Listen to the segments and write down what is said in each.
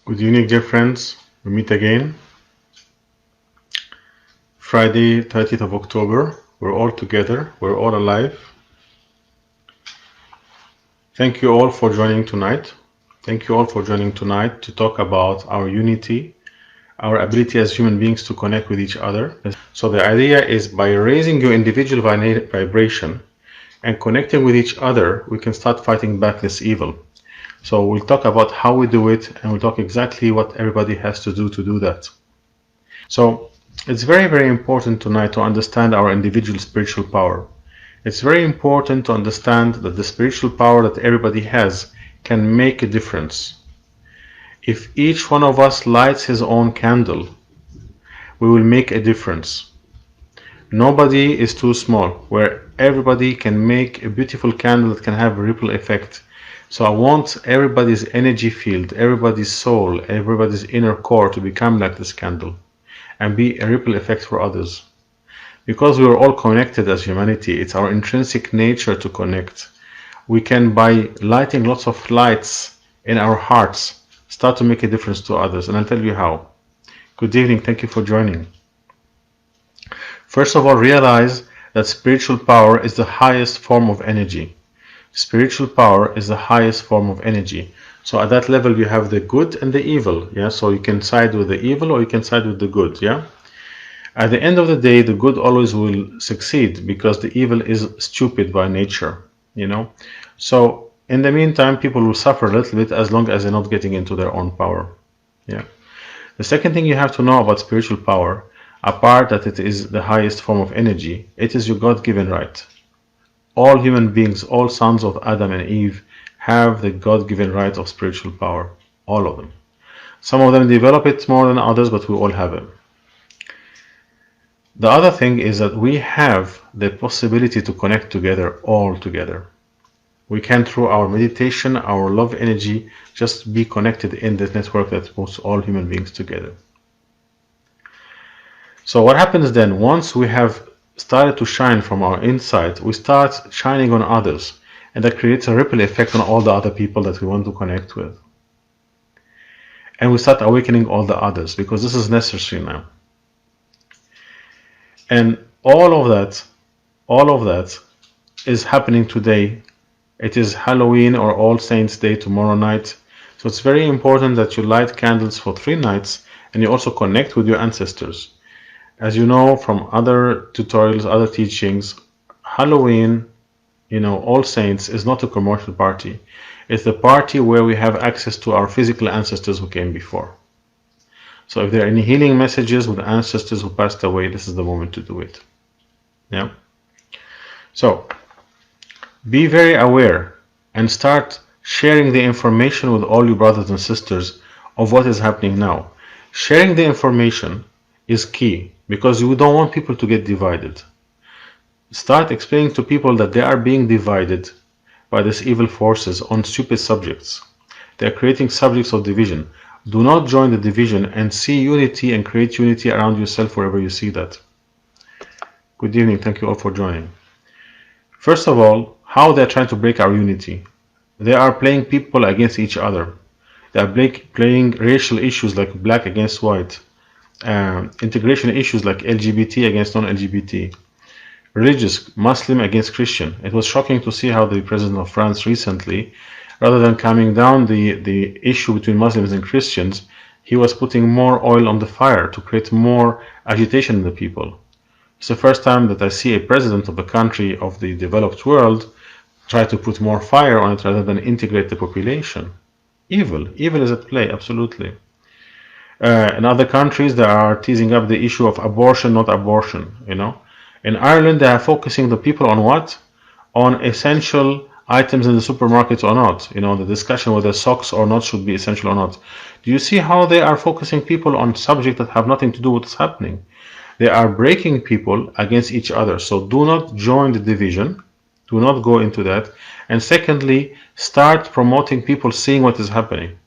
Good evening, dear friends. We meet again. Friday, 30th of October. We're all together. We're all alive. Thank you all for joining tonight. Thank you all for joining tonight to talk about our unity, our ability as human beings to connect with each other. So the idea is by raising your individual vibration and connecting with each other, we can start fighting back this evil. So we'll talk about how we do it, and we'll talk exactly what everybody has to do that. So it's very, very important tonight to understand our individual spiritual power. It's very important to understand that the spiritual power that everybody has can make a difference. If each one of us lights his own candle, we will make a difference. Nobody is too small, where everybody can make a beautiful candle that can have a ripple effect. So I want everybody's energy field, everybody's soul, everybody's inner core to become like this candle and be a ripple effect for others. Because we are all connected as humanity, it's our intrinsic nature to connect. We can, by lighting lots of lights in our hearts, start to make a difference to others. And I'll tell you how. Good evening, thank you for joining. First of all, realize that spiritual power is the highest form of energy. Spiritual power is the highest form of energy. So at that level, you have the good and the evil. Yeah, so you can side with the evil or you can side with the good. Yeah. At the end of the day, the good always will succeed because the evil is stupid by nature, you know. So in the meantime, people will suffer a little bit as long as they're not getting into their own power. Yeah. The second thing you have to know about spiritual power, apart that it is the highest form of energy, it is your God-given right. All human beings, all sons of Adam and Eve, have the God-given right of spiritual power. All of them. Some of them develop it more than others, but we all have it. The other thing is that we have the possibility to connect together, all together. We can, through our meditation, our love energy, just be connected in this network that puts all human beings together. So what happens then, once we have started to shine from our inside, we start shining on others, and that creates a ripple effect on all the other people that we want to connect with. And we start awakening all the others, because this is necessary now. And all of that is happening today. It is Halloween or All Saints Day tomorrow night. So it's very important that you light candles for 3 nights and you also connect with your ancestors. As you know from other tutorials, other teachings, Halloween, All Saints is not a commercial party. It's the party where we have access to our physical ancestors who came before. So if there are any healing messages with ancestors who passed away, this is the moment to do it. Yeah. So be very aware and start sharing the information with all your brothers and sisters of what is happening now. Sharing the information is key because you don't want people to get divided. Start explaining to people that they are being divided by these evil forces on stupid subjects. They are creating subjects of division. Do not join the division and see unity and create unity around yourself wherever you see that. Good evening. Thank you all for joining. First of all, how they're trying to break our unity. They are playing people against each other. They are playing racial issues like black against white, integration issues like LGBT against non-LGBT, religious, Muslim against Christian. It was shocking to see how the president of France recently, rather than calming down the issue between Muslims and Christians, he was putting more oil on the fire to create more agitation in the people. It's the first time that I see a president of a country of the developed world try to put more fire on it rather than integrate the population. Evil is at play, absolutely. In other countries, they are teasing up the issue of abortion, not abortion, In Ireland, they are focusing the people on what? On essential items in the supermarkets or not. The discussion whether socks or not should be essential or not. Do you see how they are focusing people on subjects that have nothing to do with what's happening? They are breaking people against each other. So do not join the division. Do not go into that. And secondly, start promoting people seeing what is happening.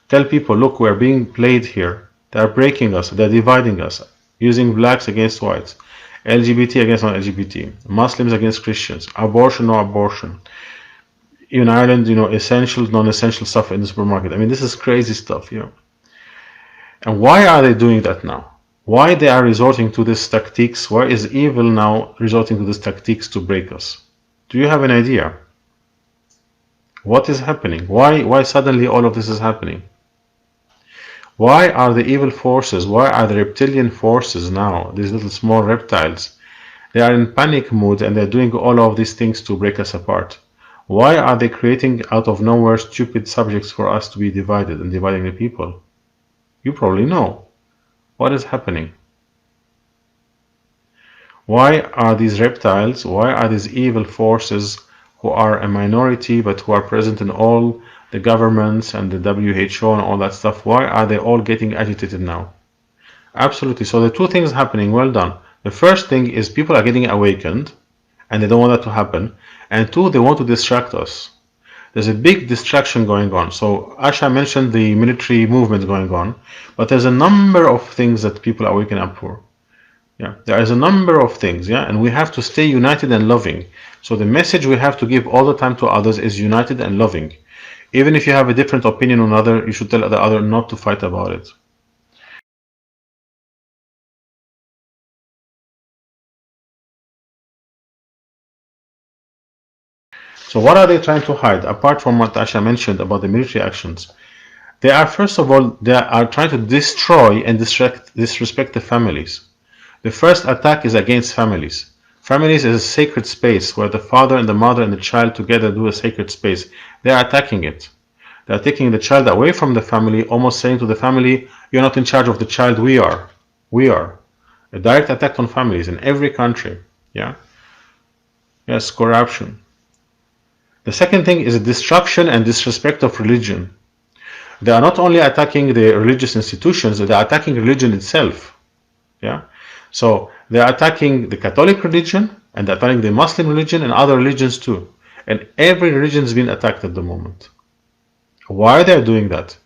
Tell people, look, we're being played here. They're breaking us. They're dividing us. Using blacks against whites. LGBT against non-LGBT. Muslims against Christians. Abortion, no abortion. In Ireland, essential, non-essential stuff in the supermarket. I mean, this is crazy stuff, And why are they doing that now? Why they are resorting to these tactics? Why is evil now resorting to these tactics to break us? Do you have an idea? What is happening? Why suddenly all of this is happening? Why are the evil forces, why are the reptilian forces now, these little small reptiles, they are in panic mode and they're doing all of these things to break us apart? Why are they creating out of nowhere stupid subjects for us to be divided and dividing the people? You probably know. What is happening? Why are these reptiles, why are these evil forces who are a minority but who are present in all the governments and the WHO and all that stuff, why are they all getting agitated now? Absolutely. So the two things happening, well done. The first thing is people are getting awakened and they don't want that to happen. And two, they want to distract us. There's a big distraction going on. So Asha mentioned the military movement going on, but there's a number of things that people are waking up for. Yeah, there is a number of things, yeah, and we have to stay united and loving. So the message we have to give all the time to others is united and loving. Even if you have a different opinion on another, you should tell the other not to fight about it. So what are they trying to hide, apart from what Asha mentioned about the military actions? They are, first of all, they are trying to destroy and disrespect the families. The first attack is against families. Families is a sacred space where the father and the mother and the child together do a sacred space. They are attacking it. They are taking the child away from the family, almost saying to the family, you're not in charge of the child, we are. We are. A direct attack on families in every country. Yeah? Yes, corruption. The second thing is a destruction and disrespect of religion. They are not only attacking the religious institutions, they are attacking religion itself. Yeah? So they are attacking the Catholic religion and they're attacking the Muslim religion and other religions too. And every religion is being attacked at the moment. Why they're doing that?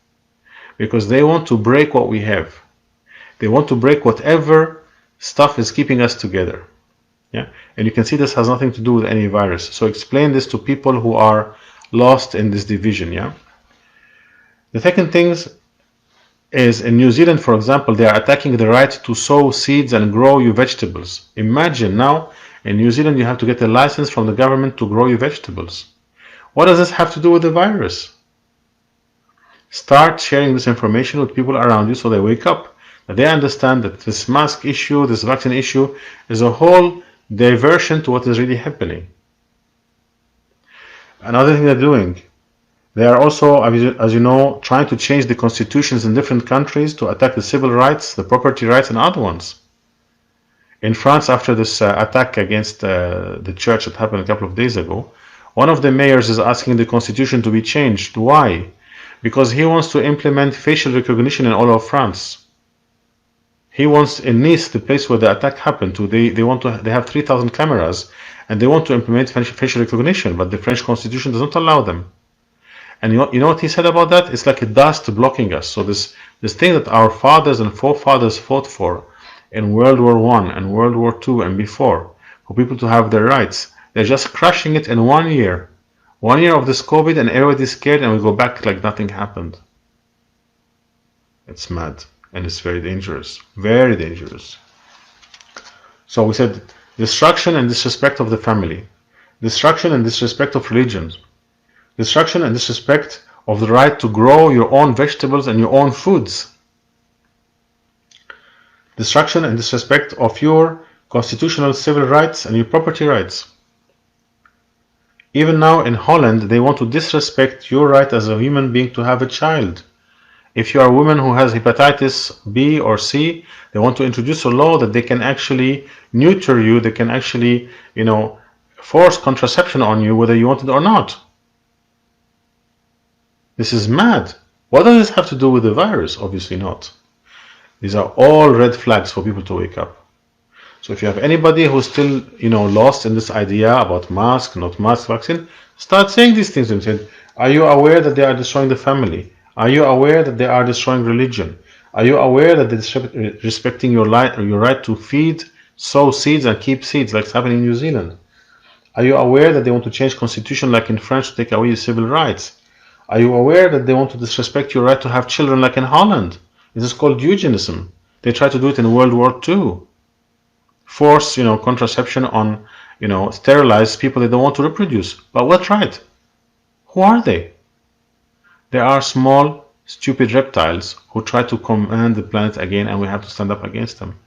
Because they want to break what we have. They want to break whatever stuff is keeping us together. Yeah? And you can see this has nothing to do with any virus. So explain this to people who are lost in this division. Yeah? The second thing is in New Zealand, for example, they are attacking the right to sow seeds and grow your vegetables. Imagine now in New Zealand you have to get a license from the government to grow your vegetables. What does this have to do with the virus? Start sharing this information with people around you so they wake up. That they understand that this mask issue, this vaccine issue is a whole diversion to what is really happening. Another thing they're doing, they are also, as you know, trying to change the constitutions in different countries to attack the civil rights, the property rights, and other ones. In France, after this attack against the church that happened a couple of days ago, one of the mayors is asking the constitution to be changed. Why? Because he wants to implement facial recognition in all of France. He wants in Nice, the place where the attack happened, they have 3,000 cameras, and they want to implement facial recognition, but the French constitution does not allow them. And you know what he said about that? It's like a dust blocking us. So this thing that our fathers and forefathers fought for in World War I and World War II and before, for people to have their rights, they're just crushing it in 1 year. 1 year of this COVID and everybody's scared and we go back like nothing happened. It's mad and it's very dangerous. Very dangerous. So we said destruction and disrespect of the family. Destruction and disrespect of religions. Destruction and disrespect of the right to grow your own vegetables and your own foods. Destruction and disrespect of your constitutional civil rights and your property rights. Even now in Holland, they want to disrespect your right as a human being to have a child. If you are a woman who has hepatitis B or C, they want to introduce a law that they can actually neuter you, they can actually, force contraception on you whether you want it or not. This is mad. What does this have to do with the virus? Obviously not. These are all red flags for people to wake up. So if you have anybody who's still, lost in this idea about mask, not mask, vaccine, start saying these things to them. Are you aware that they are destroying the family? Are you aware that they are destroying religion? Are you aware that they're respecting your right to feed, sow seeds, and keep seeds, like it's happening in New Zealand? Are you aware that they want to change constitution, like in France, to take away your civil rights? Are you aware that they want to disrespect your right to have children, like in Holland? This is called eugenism. They tried to do it in World War II. Force, contraception on, sterilized people that don't want to reproduce. But what right? Who are they? They are small, stupid reptiles who try to command the planet again, and we have to stand up against them.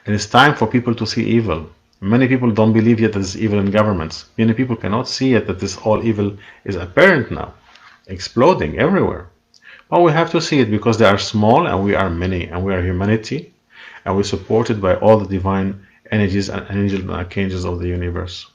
And it's time for people to see evil. Many people don't believe yet that there's evil in governments. Many people cannot see yet that this all evil is apparent now, exploding everywhere. But we have to see it because they are small and we are many, and we are humanity, and we're supported by all the divine energies and angels and archangels of the universe.